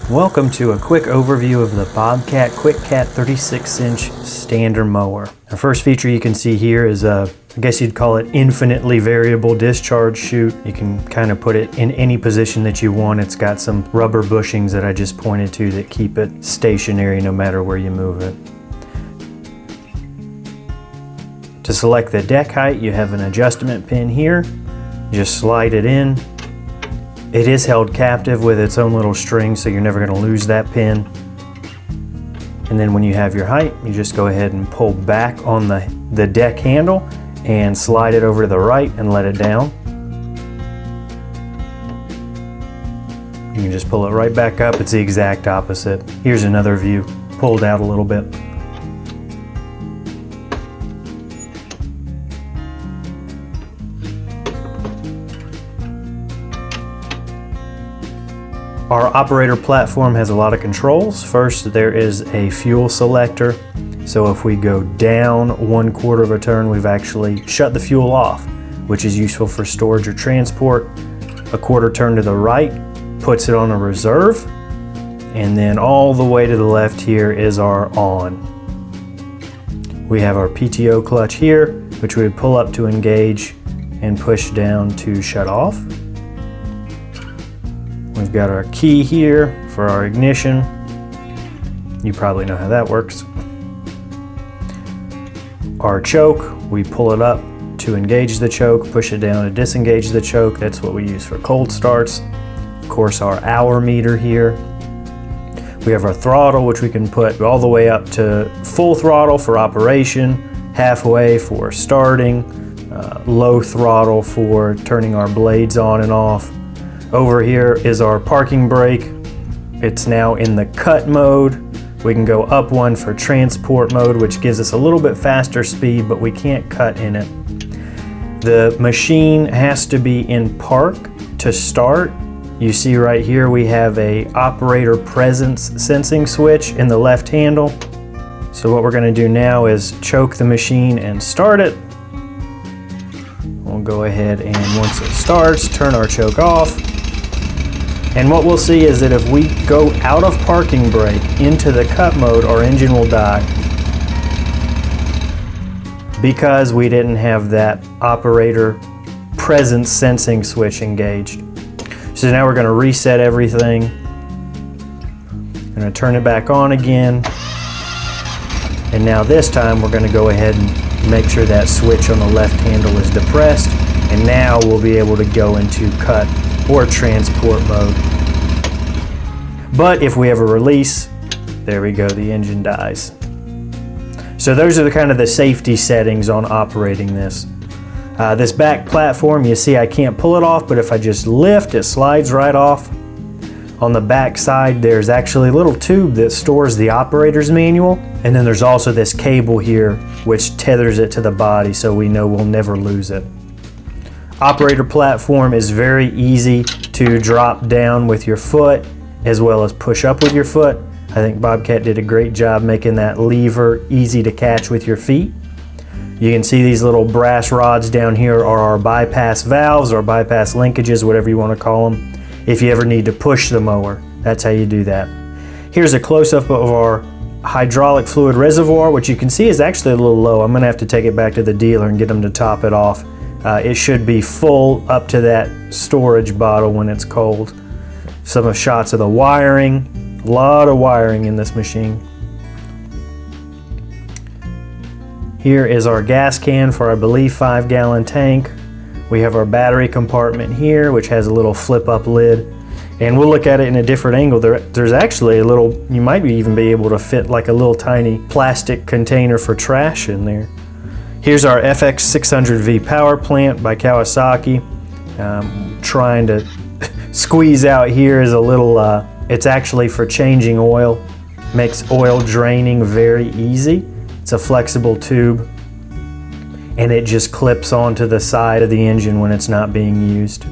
Welcome to a quick overview of the Bob-Cat QuickCat 36-inch standard mower. The first feature you can see here is I guess you'd call it infinitely variable discharge chute. You can kind of put it in any position that you want. It's got some rubber bushings that I just pointed to that keep it stationary no matter where you move it. To select the deck height, you have an adjustment pin here. Just slide it in. It is held captive with its own little string, so you're never going to lose that pin. And then when you have your height, you just go ahead and pull back on the deck handle and slide it over to the right and let it down. You can just pull it right back up. It's the exact opposite. Here's another view, pulled out a little bit. Our operator platform has a lot of controls. First, there is a fuel selector. So if we go down 1/4 of a turn, we've actually shut the fuel off, which is useful for storage or transport. A 1/4 turn to the right puts it on a reserve. And then all the way to the left here is our on. We have our PTO clutch here, which we would pull up to engage and push down to shut off. We've got our key here for our ignition. You probably know how that works. Our choke, we pull it up to engage the choke, push it down to disengage the choke. That's what we use for cold starts. Of course, our hour meter here. We have our throttle, which we can put all the way up to full throttle for operation, halfway for starting, low throttle for turning our blades on and off. Over here is our parking brake. It's now in the cut mode. We can go up one for transport mode, which gives us a little bit faster speed, but we can't cut in it. The machine has to be in park to start. You see right here we have a operator presence sensing switch in the left handle. So what we're going to do now is choke the machine and start it. We'll go ahead and once it starts, turn our choke off. And what we'll see is that if we go out of parking brake into the cut mode, our engine will die because we didn't have that operator presence sensing switch engaged. So now we're going to reset everything. I'm going to turn it back on again. And now this time we're going to go ahead and make sure that switch on the left handle is depressed. And now we'll be able to go into cut or transport mode. But if we ever release, there we go, the engine dies. So those are the kind of the safety settings on operating this. This back platform, you see I can't pull it off, but if I just lift, it slides right off. On the back side, there's actually a little tube that stores the operator's manual. And then there's also this cable here, which tethers it to the body so we know we'll never lose it. Operator platform is very easy to drop down with your foot as well as push up with your foot. I think Bob-Cat did a great job making that lever easy to catch with your feet. You can see these little brass rods down here are our bypass valves or bypass linkages, whatever you want to call them. If you ever need to push the mower, that's how you do that. Here's a close-up of our hydraulic fluid reservoir, which you can see is actually a little low. I'm going to have to take it back to the dealer and get them to top it off. It should be full up to that storage bottle when it's cold. Some shots of the wiring. A lot of wiring in this machine. Here is our gas can for, I believe, 5-gallon tank. We have our battery compartment here, which has a little flip-up lid. And we'll look at it in a different angle. There's actually a little, you might even be able to fit like a little tiny plastic container for trash in there. Here's our FX600V power plant by Kawasaki. Trying to squeeze out here is a little, it's actually for changing oil. Makes oil draining very easy. It's a flexible tube and it just clips onto the side of the engine when it's not being used.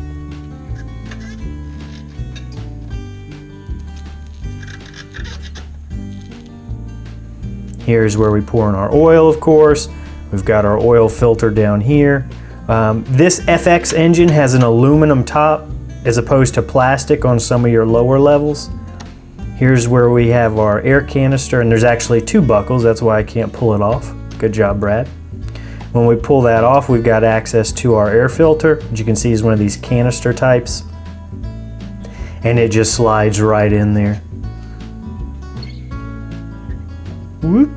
Here's where we pour in our oil, of course. We've got our oil filter down here. This FX engine has an aluminum top as opposed to plastic on some of your lower levels. Here's where we have our air canister, and there's actually 2 buckles, that's why I can't pull it off. Good job, Brad. When we pull that off, we've got access to our air filter, which you can see is one of these canister types. And it just slides right in there. Whoop.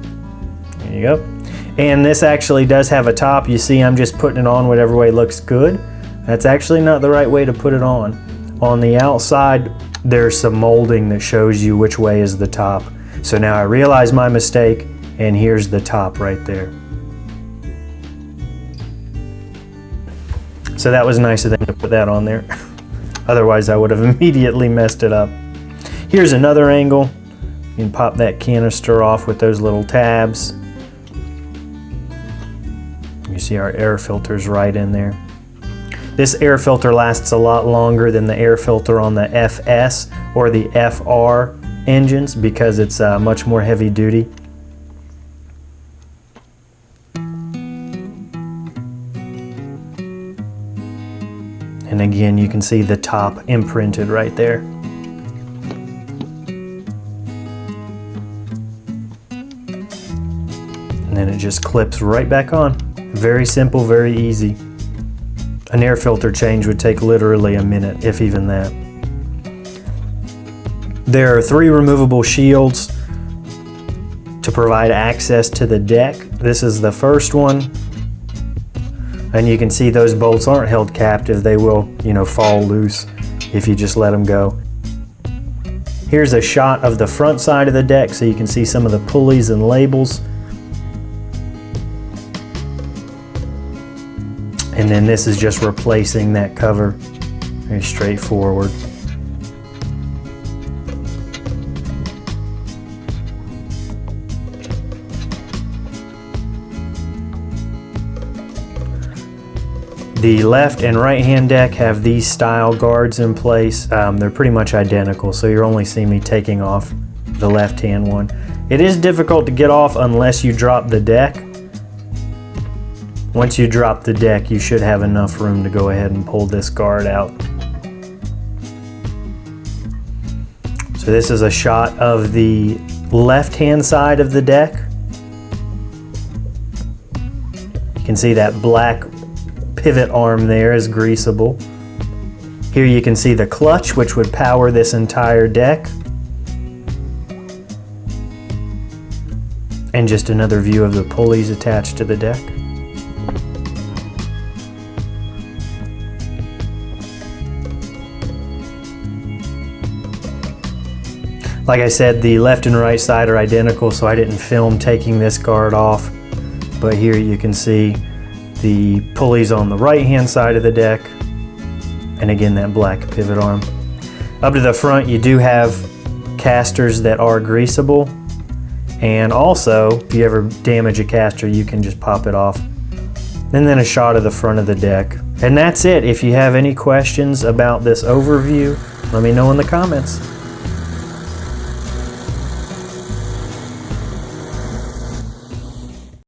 There you go. And this actually does have a top. You see I'm just putting it on whatever way looks good. That's actually not the right way to put it on. On the outside, there's some molding that shows you which way is the top. So now I realize my mistake, and here's the top right there. So that was nice of them to put that on there. Otherwise I would have immediately messed it up. Here's another angle. You can pop that canister off with those little tabs. You see our air filter's right in there. This air filter lasts a lot longer than the air filter on the FS or the FR engines because it's much more heavy duty. And again, you can see the top imprinted right there. And then it just clips right back on. Very simple, very easy. An air filter change would take literally a minute, if even that. There are 3 removable shields to provide access to the deck. This is the first one. And you can see those bolts aren't held captive. They will, fall loose if you just let them go. Here's a shot of the front side of the deck so you can see some of the pulleys and labels. And then this is just replacing that cover. Very straightforward. The left and right hand deck have these style guards in place. They're pretty much identical, so you'll only see me taking off the left hand one. It is difficult to get off unless you drop the deck. Once you drop the deck, you should have enough room to go ahead and pull this guard out. So this is a shot of the left hand side of the deck. You can see that black pivot arm there is greasable. Here you can see the clutch, which would power this entire deck. And just another view of the pulleys attached to the deck. Like I said, the left and right side are identical, so I didn't film taking this guard off. But here you can see the pulleys on the right hand side of the deck, and again that black pivot arm. Up to the front you do have casters that are greasable, and also if you ever damage a caster you can just pop it off. And then a shot of the front of the deck. And that's it. If you have any questions about this overview, let me know in the comments.